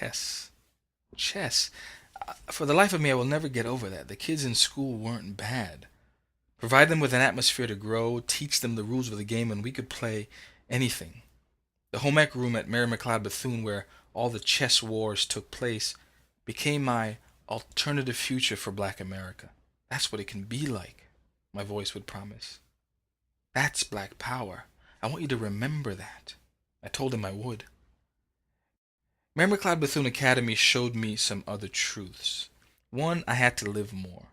chess. Chess. For the life of me, I will never get over that. The kids in school weren't bad. Provide them with an atmosphere to grow, teach them the rules of the game, and we could play anything. The home ec room at Mary McLeod Bethune, where all the chess wars took place, became my alternative future for Black America. That's what it can be like, my voice would promise. That's Black power. I want you to remember that. I told him I would. Mary McLeod Bethune Academy showed me some other truths. One, I had to live more.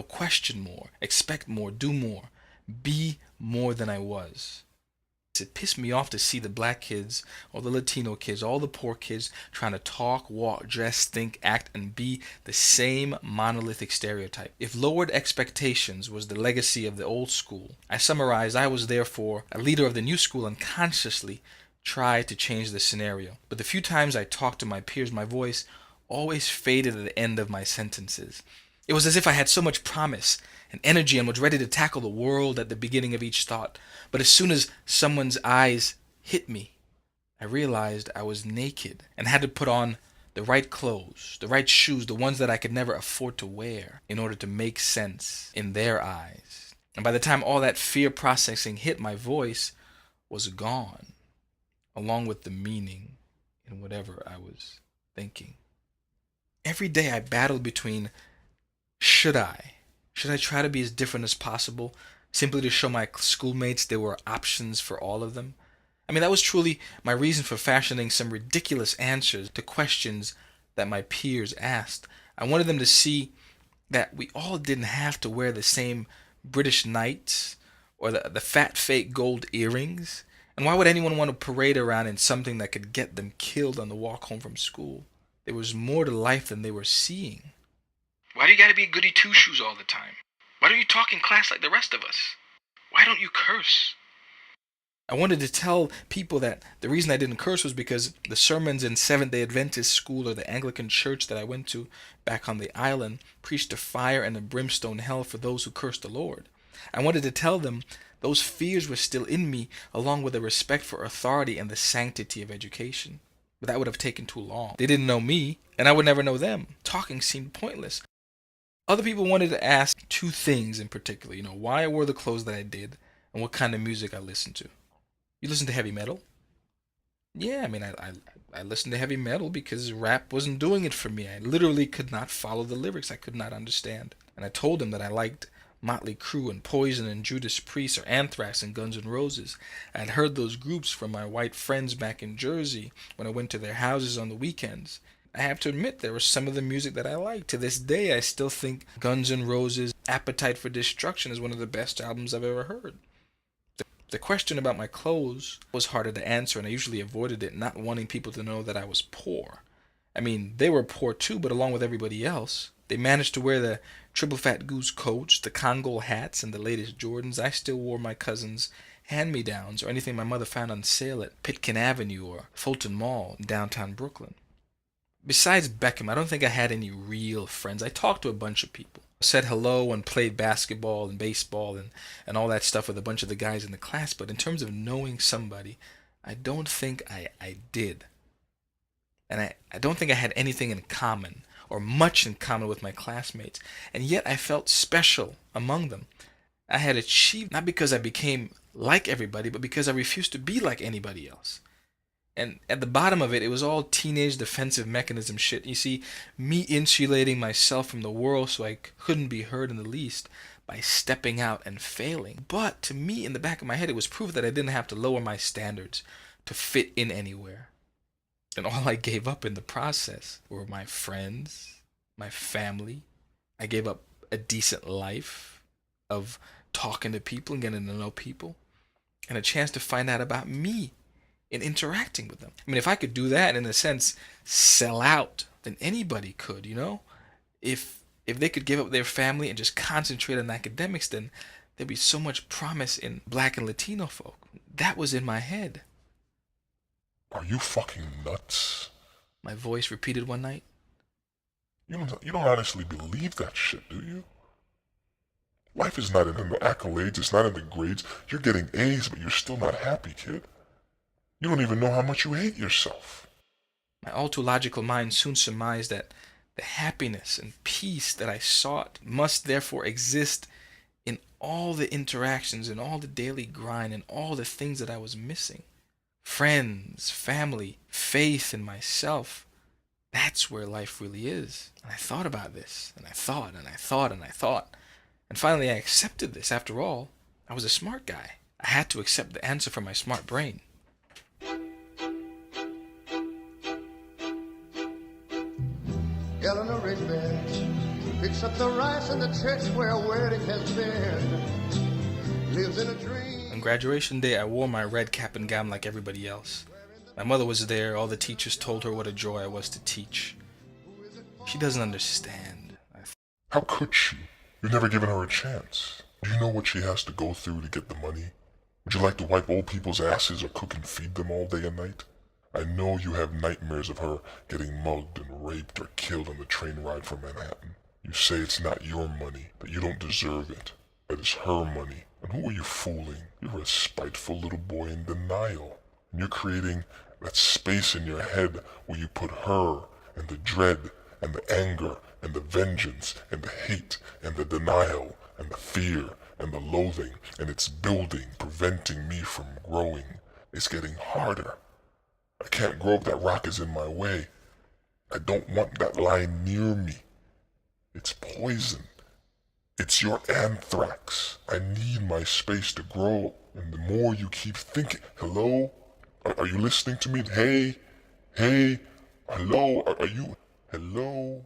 Question more, expect more, do more, be more than I was. It pissed me off to see the Black kids, or the Latino kids, all the poor kids trying to talk, walk, dress, think, act, and be the same monolithic stereotype. If lowered expectations was the legacy of the old school, I summarized I was therefore a leader of the new school and consciously tried to change the scenario. But the few times I talked to my peers, my voice always faded at the end of my sentences. It was as if I had so much promise and energy and was ready to tackle the world at the beginning of each thought. But as soon as someone's eyes hit me, I realized I was naked and had to put on the right clothes, the right shoes, the ones that I could never afford to wear in order to make sense in their eyes. And by the time all that fear processing hit, my voice was gone, along with the meaning in whatever I was thinking. Every day I battled between should I try to be as different as possible, simply to show my schoolmates there were options for all of them? That was truly my reason for fashioning some ridiculous answers to questions that my peers asked. I wanted them to see that we all didn't have to wear the same British knights or the fat fake gold earrings. And why would anyone want to parade around in something that could get them killed on the walk home from school? There was more to life than they were seeing. Why do you gotta be goody two-shoes all the time? Why don't you talk in class like the rest of us? Why don't you curse? I wanted to tell people that the reason I didn't curse was because the sermons in Seventh-day Adventist school or the Anglican church that I went to back on the island preached a fire and a brimstone hell for those who cursed the Lord. I wanted to tell them those fears were still in me, along with a respect for authority and the sanctity of education. But that would have taken too long. They didn't know me, and I would never know them. Talking seemed pointless. Other people wanted to ask two things in particular. Why I wore the clothes that I did, and what kind of music I listened to. You listen to heavy metal? Yeah, I listened to heavy metal because rap wasn't doing it for me. I literally could not follow the lyrics. I could not understand. And I told them that I liked Motley Crue and Poison and Judas Priest or Anthrax and Guns N' Roses. I had heard those groups from my white friends back in Jersey when I went to their houses on the weekends. I have to admit there was some of the music that I liked. To this day, I still think Guns N' Roses' Appetite for Destruction is one of the best albums I've ever heard. The question about my clothes was harder to answer, and I usually avoided it, not wanting people to know that I was poor. They were poor too, but along with everybody else. They managed to wear the triple fat goose coats, the Congo hats, and the latest Jordans. I still wore my cousin's hand-me-downs or anything my mother found on sale at Pitkin Avenue or Fulton Mall in downtown Brooklyn. Besides Beckham, I don't think I had any real friends. I talked to a bunch of people. Said hello and played basketball and baseball and all that stuff with a bunch of the guys in the class. But in terms of knowing somebody, I don't think I did. And I don't think I had anything in common or much in common with my classmates. And yet I felt special among them. I had achieved not because I became like everybody, but because I refused to be like anybody else. And at the bottom of it, it was all teenage defensive mechanism shit. You see, me insulating myself from the world so I couldn't be hurt in the least by stepping out and failing. But to me, in the back of my head, it was proof that I didn't have to lower my standards to fit in anywhere. And all I gave up in the process were my friends, my family. I gave up a decent life of talking to people and getting to know people, and a chance to find out about me in interacting with them. If I could do that, in a sense, sell out, then anybody could, If they could give up their family and just concentrate on academics, then there'd be so much promise in Black and Latino folk. That was in my head. Are you fucking nuts? My voice repeated one night. You don't honestly believe that shit, do you? Life is not in the accolades, it's not in the grades. You're getting A's, but you're still not happy, kid. You don't even know how much you hate yourself. My all too logical mind soon surmised that the happiness and peace that I sought must therefore exist in all the interactions, in all the daily grind, in all the things that I was missing. Friends, family, faith in myself. That's where life really is. And I thought about this, and I thought, and I thought, and I thought. And finally I accepted this. After all, I was a smart guy. I had to accept the answer from my smart brain. Eleanor Rigby picks up the rice in the church where a wedding has been. Lives in a dream. On graduation day, I wore my red cap and gown like everybody else. My mother was there. All the teachers told her what a joy I was to teach. She doesn't understand. How could she? You've never given her a chance. Do you know what she has to go through to get the money? Would you like to wipe old people's asses or cook and feed them all day and night? I know you have nightmares of her getting mugged and raped or killed on the train ride from Manhattan. You say it's not your money, that you don't deserve it, that it's her money. And who are you fooling? You're a spiteful little boy in denial. And you're creating that space in your head where you put her and the dread and the anger and the vengeance and the hate and the denial and the fear and the loathing, and it's building, preventing me from growing. It's getting harder. I can't grow up, that rock is in my way. I don't want that line near me. It's poison. It's your anthrax. I need my space to grow. And the more you keep thinking, hello? Are you listening to me? Hey? Hey? Hello? Are you? Hello?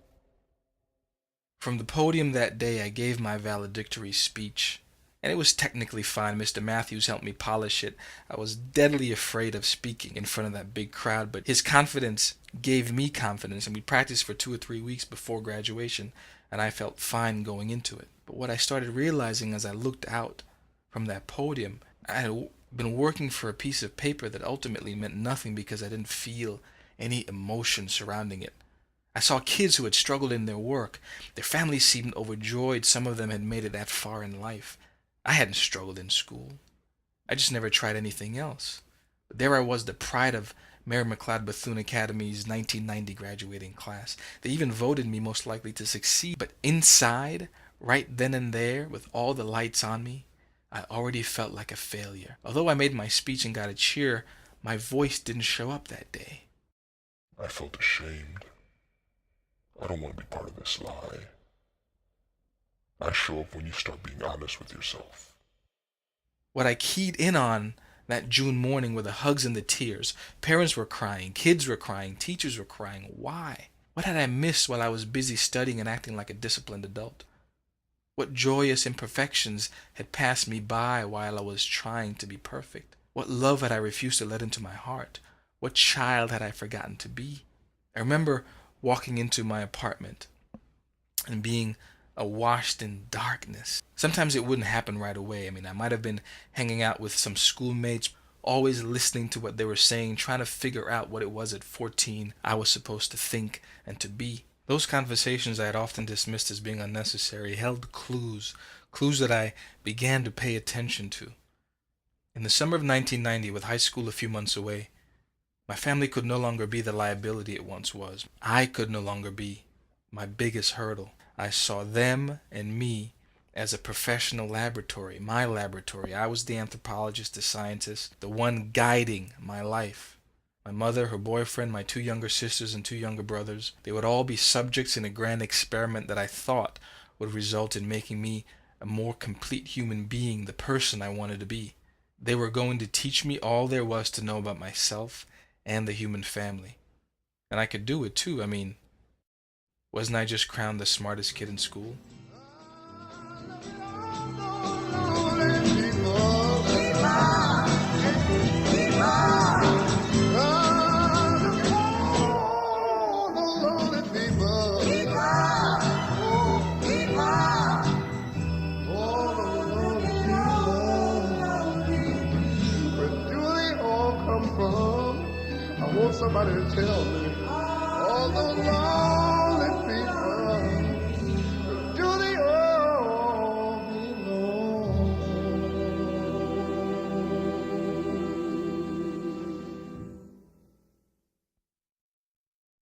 From the podium that day, I gave my valedictory speech. And it was technically fine. Mr. Matthews helped me polish it. I was deadly afraid of speaking in front of that big crowd, but his confidence gave me confidence, and we practiced for 2 or 3 weeks before graduation, and I felt fine going into it. But what I started realizing as I looked out from that podium, I had been working for a piece of paper that ultimately meant nothing because I didn't feel any emotion surrounding it. I saw kids who had struggled in their work. Their families seemed overjoyed. Some of them had made it that far in life. I hadn't struggled in school. I just never tried anything else. But there I was, the pride of Mary McLeod Bethune Academy's 1990 graduating class. They even voted me most likely to succeed. But inside, right then and there, with all the lights on me, I already felt like a failure. Although I made my speech and got a cheer, my voice didn't show up that day. I felt ashamed. I don't want to be part of this lie. I show up when you start being honest with yourself. What I keyed in on that June morning were the hugs and the tears. Parents were crying, kids were crying, teachers were crying. Why? What had I missed while I was busy studying and acting like a disciplined adult? What joyous imperfections had passed me by while I was trying to be perfect? What love had I refused to let into my heart? What child had I forgotten to be? I remember walking into my apartment and being washed in darkness. Sometimes it wouldn't happen right away. I might have been hanging out with some schoolmates, always listening to what they were saying, trying to figure out what it was at 14 I was supposed to think and to be. Those conversations I had often dismissed as being unnecessary held clues that I began to pay attention to. In the summer of 1990, with high school a few months away, my family could no longer be the liability it once was. I could no longer be my biggest hurdle. I saw them and me as a professional laboratory, my laboratory. I was the anthropologist, the scientist, the one guiding my life. My mother, her boyfriend, my 2 younger sisters and 2 younger brothers, they would all be subjects in a grand experiment that I thought would result in making me a more complete human being, the person I wanted to be. They were going to teach me all there was to know about myself and the human family. And I could do it too. Wasn't I just crowned the smartest kid in school?